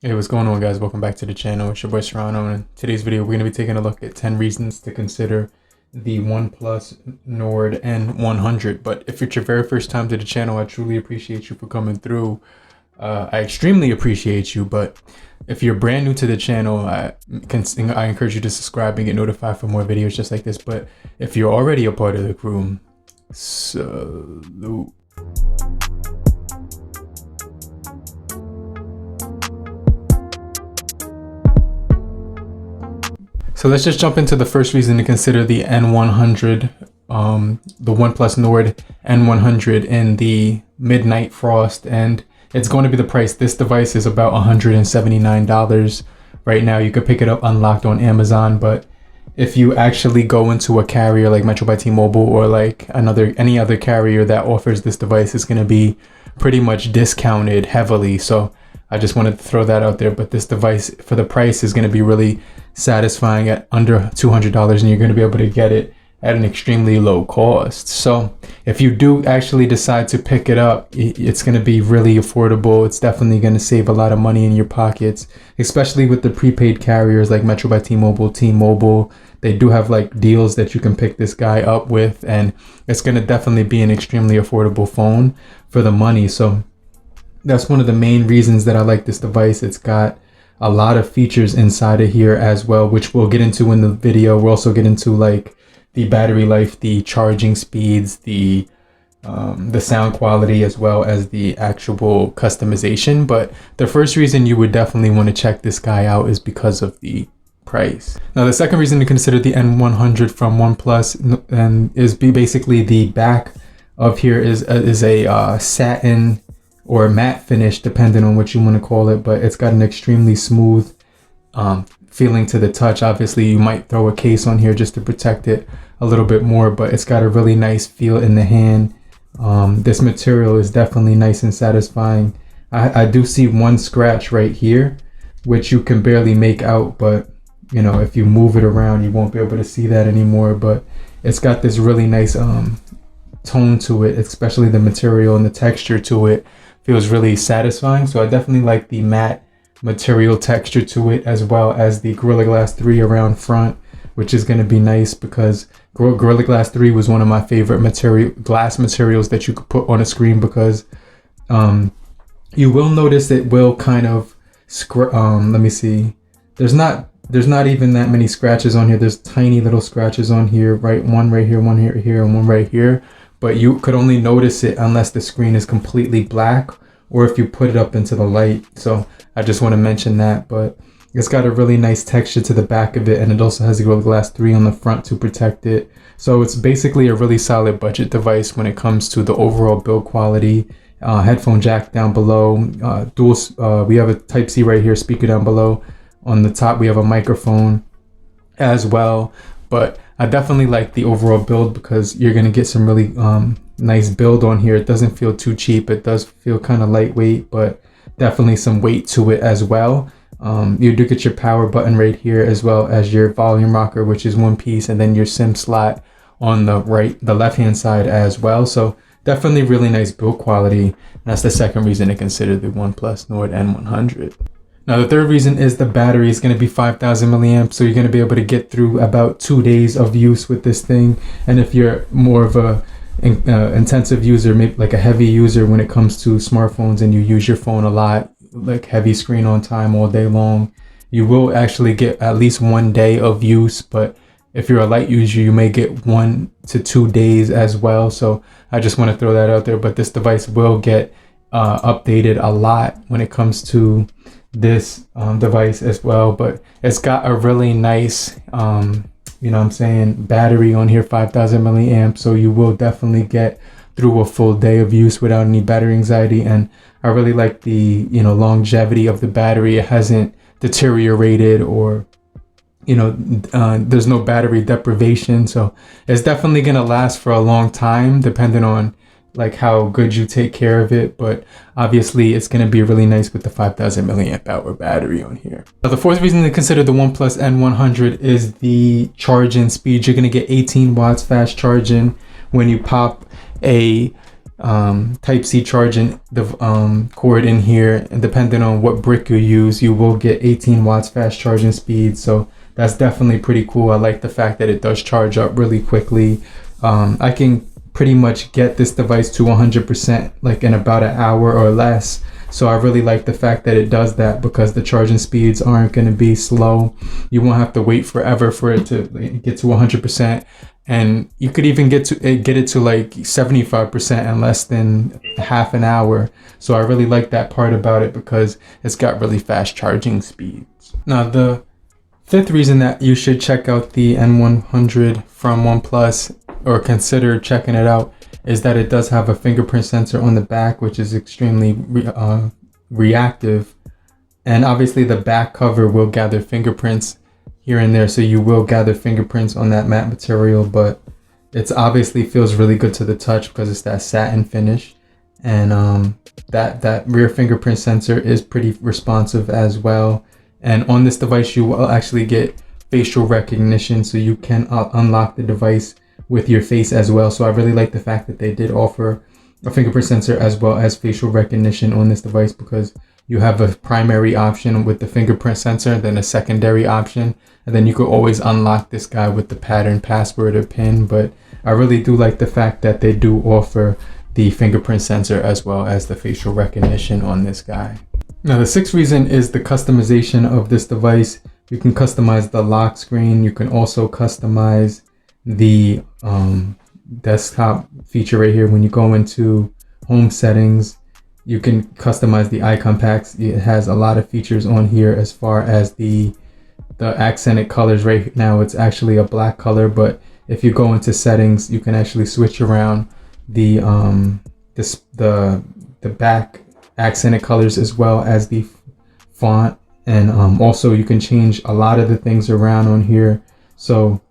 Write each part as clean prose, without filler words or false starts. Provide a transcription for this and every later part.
Hey, what's going on, guys? Welcome back to the channel. It's your boy Cyrano, and in today's video we're going to be taking a look at 10 reasons to consider the OnePlus Nord N100. But if it's your very first time to the channel, I truly appreciate you for coming through. I extremely appreciate you, but if you're brand new to the channel, I encourage you to subscribe and get notified for more videos just like this. But if you're already a part of the crew, salute. So let's just jump into the first reason to consider the N100, the OnePlus Nord N100 in the Midnight Frost, and it's going to be the price. This device is about $179 right now. You could pick it up unlocked on Amazon, but if you actually go into a carrier like Metro by T-Mobile or like any other carrier that offers this device, it's going to be pretty much discounted heavily. So I just wanted to throw that out there, but this device for the price is going to be really satisfying at under $200, and you're going to be able to get it at an extremely low cost. So if you do actually decide to pick it up, it's going to be really affordable. It's definitely going to save a lot of money in your pockets, especially with the prepaid carriers like Metro by T-Mobile, T-Mobile. They do have like deals that you can pick this guy up with, and it's going to definitely be an extremely affordable phone for the money. So that's one of the main reasons that I like this device. It's got a lot of features inside of here as well, which we'll get into in the video. We'll also get into like the battery life, the charging speeds, the sound quality, as well as the actual customization. But the first reason you would definitely want to check this guy out is because of the price. Now, the second reason to consider the N100 from OnePlus and is basically the back of here is a satin or matte finish, depending on what you want to call it, but it's got an extremely smooth feeling to the touch. Obviously, you might throw a case on here just to protect it a little bit more, but it's got a really nice feel in the hand. This material is definitely nice and satisfying. I do see one scratch right here, which you can barely make out, but you know, if you move it around, you won't be able to see that anymore. But it's got this really nice tone to it, especially the material and the texture to it feels really satisfying. So I definitely like the matte material texture to it, as well as the Gorilla Glass 3 around front, which is going to be nice because Gorilla Glass 3 was one of my favorite glass materials that you could put on a screen, because you will notice it will kind of let me see, there's not even that many scratches on here. There's tiny little scratches on here, right? One right here, one here, and one right here. But you could only notice it unless the screen is completely black or if you put it up into the light. So I just want to mention that. But it's got a really nice texture to the back of it, and it also has a Gorilla Glass 3 on the front to protect it. So it's basically a really solid budget device when it comes to the overall build quality. Headphone jack down below, we have a Type-C right here, speaker down below. On the top we have a microphone as well. But I definitely like the overall build because you're going to get some really nice build on here. It doesn't feel too cheap. It does feel kind of lightweight, but definitely some weight to it as well. You do get your power button right here, as well as your volume rocker, which is one piece, and then your SIM slot on the left hand side as well. So definitely really nice build quality. And that's the second reason to consider the OnePlus Nord N100. Now, the third reason is the battery is going to be 5,000 milliamps. So you're going to be able to get through about 2 days of use with this thing. And if you're more of a intensive user, maybe like a heavy user when it comes to smartphones, and you use your phone a lot, like heavy screen on time all day long, you will actually get at least 1 day of use. But if you're a light user, you may get 1 to 2 days as well. So I just want to throw that out there. But this device will get updated a lot when it comes to this device as well. But it's got a really nice you know what I'm saying, battery on here, 5,000 milliamps. So you will definitely get through a full day of use without any battery anxiety. And I really like the, you know, longevity of the battery. It hasn't deteriorated, or you know, there's no battery deprivation. So it's definitely going to last for a long time, depending on like how good you take care of it. But obviously it's going to be really nice with the 5,000 milliamp hour battery on here. Now, the fourth reason to consider the OnePlus N100 is the charging speed. You're going to get 18 watts fast charging when you pop a Type-C charging the cord in here, and depending on what brick you use, you will get 18 watts fast charging speed. So that's definitely pretty cool. I like the fact that it does charge up really quickly. I can pretty much get this device to 100% like in about an hour or less. So I really like the fact that it does that, because the charging speeds aren't going to be slow. You won't have to wait forever for it to get to 100%. And you could even get it to like 75% in less than half an hour. So I really like that part about it, because it's got really fast charging speeds. Now, the fifth reason that you should check out the N100 from OnePlus, or consider checking it out, is that it does have a fingerprint sensor on the back, which is extremely reactive. And obviously the back cover will gather fingerprints here and there, so you will gather fingerprints on that matte material, but it's obviously feels really good to the touch because it's that satin finish. And that rear fingerprint sensor is pretty responsive as well. And on this device you will actually get facial recognition, so you can unlock the device with your face as well. So I really like the fact that they did offer a fingerprint sensor as well as facial recognition on this device, because you have a primary option with the fingerprint sensor, then a secondary option, and then you could always unlock this guy with the pattern password or pin. But I really do like the fact that they do offer the fingerprint sensor as well as the facial recognition on this guy. Now, the sixth reason is the customization of this device. You can customize the lock screen. You can also customize the desktop feature right here. When you go into home settings, you can customize the icon packs. It has a lot of features on here as far as the accented colors. Right now it's actually a black color, but if you go into settings, you can actually switch around the back accented colors as well as the font. And also you can change a lot of the things around on here. So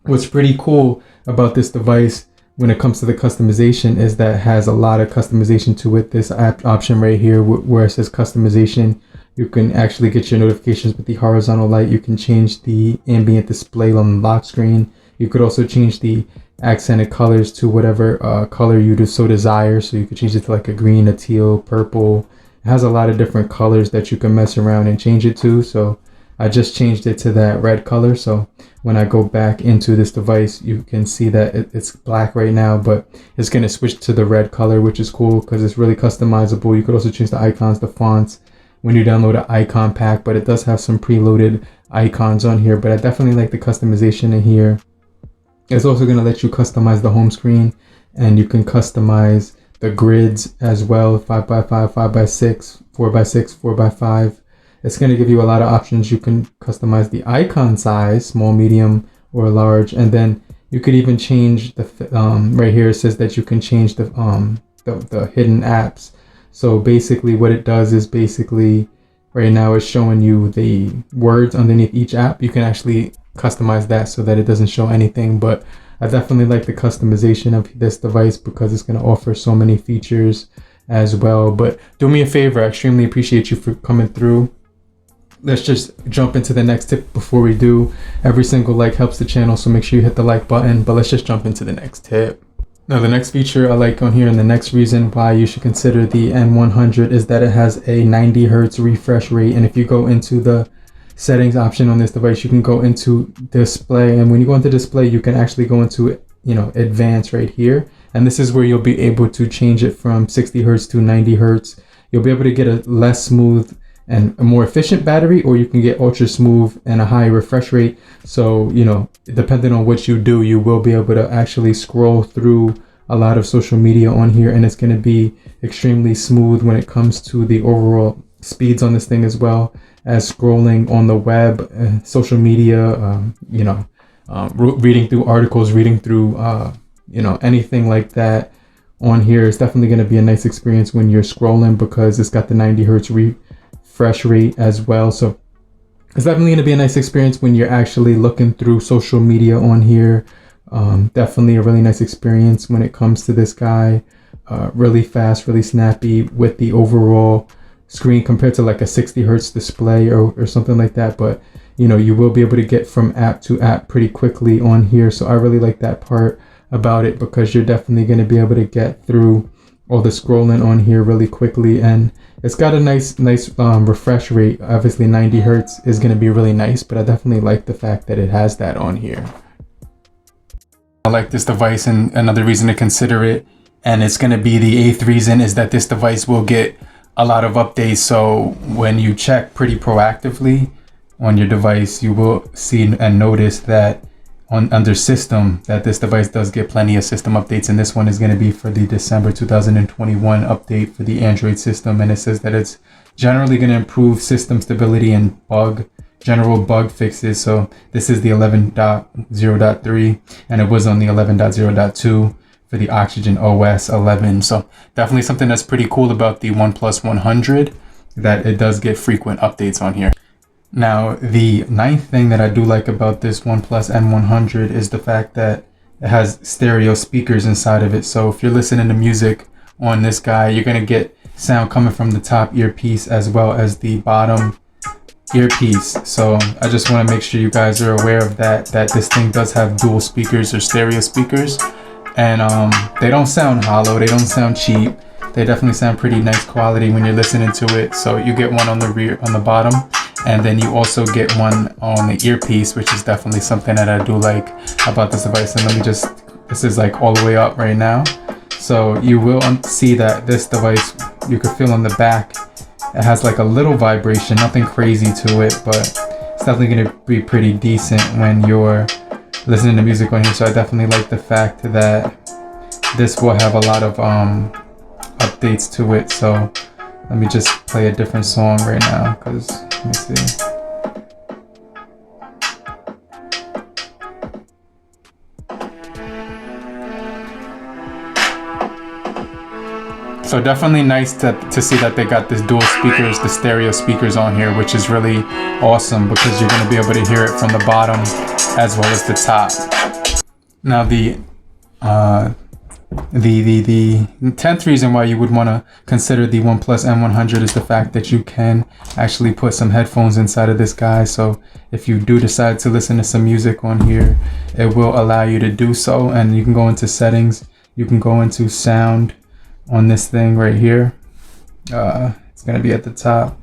what's pretty cool about this device when it comes to the customization is that it has a lot of customization to it. This option right here where it says customization, you can actually get your notifications with the horizontal light. You can change the ambient display on the lock screen. You could also change the accented colors to whatever color you so desire. So you could change it to like a green, a teal, purple. It has a lot of different colors that you can mess around and change it to. So I just changed it to that red color. So when I go back into this device, you can see that it's black right now, but it's going to switch to the red color, which is cool because it's really customizable. You could also change the icons, the fonts when you download an icon pack, but it does have some preloaded icons on here. But I definitely like the customization in here. It's also going to let you customize the home screen, and you can customize the grids as well, 5x5, 5x6, 4x6, 4x5. It's going to give you a lot of options. You can customize the icon size, small, medium, or large. And then you could even change the, right here it says that you can change the hidden apps. So basically what it does is basically right now it's showing you the words underneath each app. You can actually customize that so that it doesn't show anything. But I definitely like the customization of this device because it's going to offer so many features as well. But do me a favor, I extremely appreciate you for coming through. Let's just jump into the next tip before we do. Every single like helps the channel, so make sure you hit the like button. But let's just jump into the next tip. Now, the next feature I like on here, and the next reason why you should consider the N100, is that it has a 90 Hertz refresh rate. And if you go into the settings option on this device, you can go into display. And when you go into display, you can actually go into, advanced right here. And this is where you'll be able to change it from 60 Hertz to 90 Hertz. You'll be able to get a less smooth and a more efficient battery, or you can get ultra smooth and a high refresh rate. So, depending on what you do, you will be able to actually scroll through a lot of social media on here, and it's going to be extremely smooth when it comes to the overall speeds on this thing, as well as scrolling on the web, social media, reading through articles, reading through, anything like that on here. It's definitely going to be a nice experience when you're scrolling because it's got the 90 Hertz refresh rate as well. So it's definitely going to be a nice experience when you're actually looking through social media on here. Definitely a really nice experience when it comes to this guy. Really fast, really snappy with the overall screen compared to like a 60 Hertz display or something like that. But you will be able to get from app to app pretty quickly on here. So I really like that part about it, because you're definitely going to be able to get through all the scrolling on here really quickly. And it's got a nice refresh rate. Obviously 90 Hertz is going to be really nice, but I definitely like the fact that it has that on here. I like this device, and another reason to consider it, and it's going to be the 8th reason, is that this device will get a lot of updates. So when you check pretty proactively on your device, you will see and notice that under system that this device does get plenty of system updates, and this one is going to be for the December 2021 update for the Android system. And it says that it's generally going to improve system stability and general bug fixes. So this is the 11.0.3, and it was on the 11.0.2 for the OxygenOS 11. So definitely something that's pretty cool about the OnePlus 100, that it does get frequent updates on here. Now, the 9th thing that I do like about this OnePlus N100 is the fact that it has stereo speakers inside of it. So if you're listening to music on this guy, you're going to get sound coming from the top earpiece as well as the bottom earpiece. So I just want to make sure you guys are aware of that this thing does have dual speakers or stereo speakers. And they don't sound hollow, they don't sound cheap. They definitely sound pretty nice quality when you're listening to it. So you get one on the bottom, and then you also get one on the earpiece, which is definitely something that I do like about this device. And this is like all the way up right now. So you will see that this device, you can feel on the back, it has like a little vibration, nothing crazy to it, but it's definitely gonna be pretty decent when you're listening to music on here. So I definitely like the fact that this will have a lot of updates to it. So let me just play a different song right now, because let me see. So definitely nice to see that they got this dual speakers, the stereo speakers on here, which is really awesome, because you're going to be able to hear it from the bottom as well as the top. Now the 10th reason why you would want to consider the OnePlus N100 is the fact that you can actually put some headphones inside of this guy. So if you do decide to listen to some music on here, it will allow you to do so. And you can go into settings, you can go into sound on this thing right here. It's going to be at the top.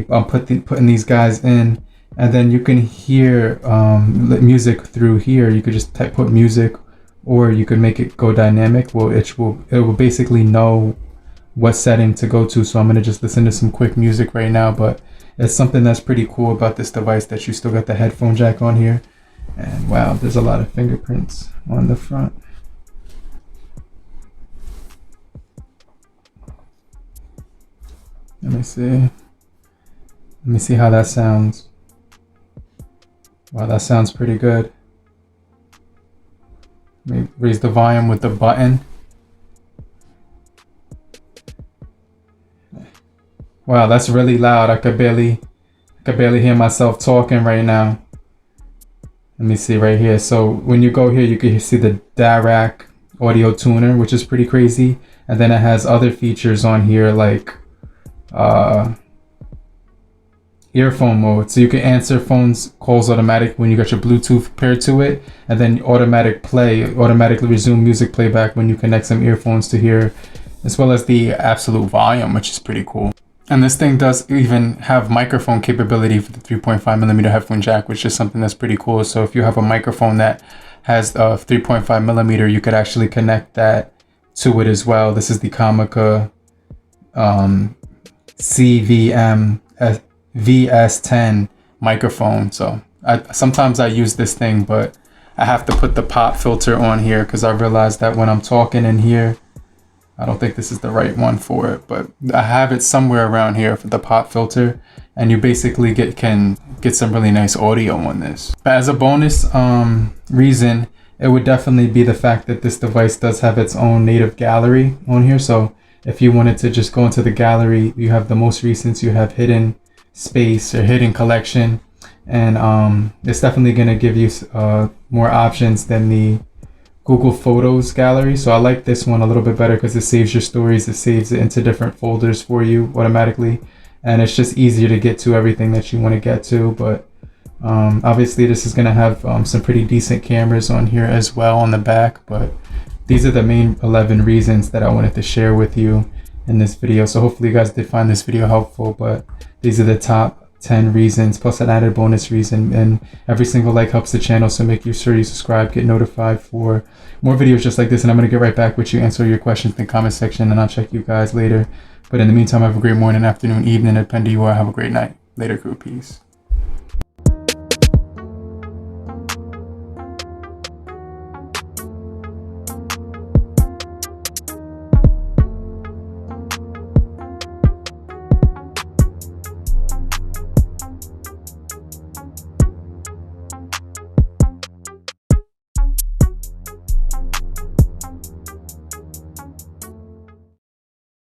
I'm putting these guys in, and then you can hear music through here. You could just put music, or you could make it go dynamic. Well, it will basically know what setting to go to. So I'm going to just listen to some quick music right now, but it's something that's pretty cool about this device, that you still got the headphone jack on here. And wow, there's a lot of fingerprints on the front. Let me see how that sounds. Wow, that sounds pretty good. Let me raise the volume with the button. Wow, that's really loud. I could barely hear myself talking right now. Let me see right here. So when you go here, you can see the Dirac audio tuner, which is pretty crazy. And then it has other features on here like earphone mode, so you can answer calls automatic when you got your Bluetooth paired to it, and then automatically resume music playback when you connect some earphones to hear, as well as the absolute volume, which is pretty cool. And this thing does even have microphone capability for the 3.5mm headphone jack, which is something that's pretty cool. So if you have a microphone that has a 3.5mm, you could actually connect that to it as well. This is the Comica CVM VS10 microphone. So sometimes I use this thing, but I have to put the pop filter on here because I realized that when I'm talking in here, I don't think this is the right one for it, but I have it somewhere around here for the pop filter, and you basically can get some really nice audio on this. But as a bonus reason, it would definitely be the fact that this device does have its own native gallery on here. So if you wanted to just go into the gallery, you have the most recents, you have hidden space or hidden collection, and it's definitely going to give you more options than the Google Photos gallery. So I like this one a little bit better because it saves your stories, it saves it into different folders for you automatically, and it's just easier to get to everything that you want to get to. But obviously this is going to have some pretty decent cameras on here as well on the back, but these are the main 11 reasons that I wanted to share with you in this video. So hopefully you guys did find this video helpful, but these are the top 10 reasons plus an added bonus reason, and every single like helps the channel, so make sure you subscribe, get notified for more videos just like this, and I'm going to get right back with you, answer your questions in the comment section, and I'll check you guys later. But in the meantime, have a great morning, afternoon, evening, depending on you are. Have a great night. Later, crew. Peace.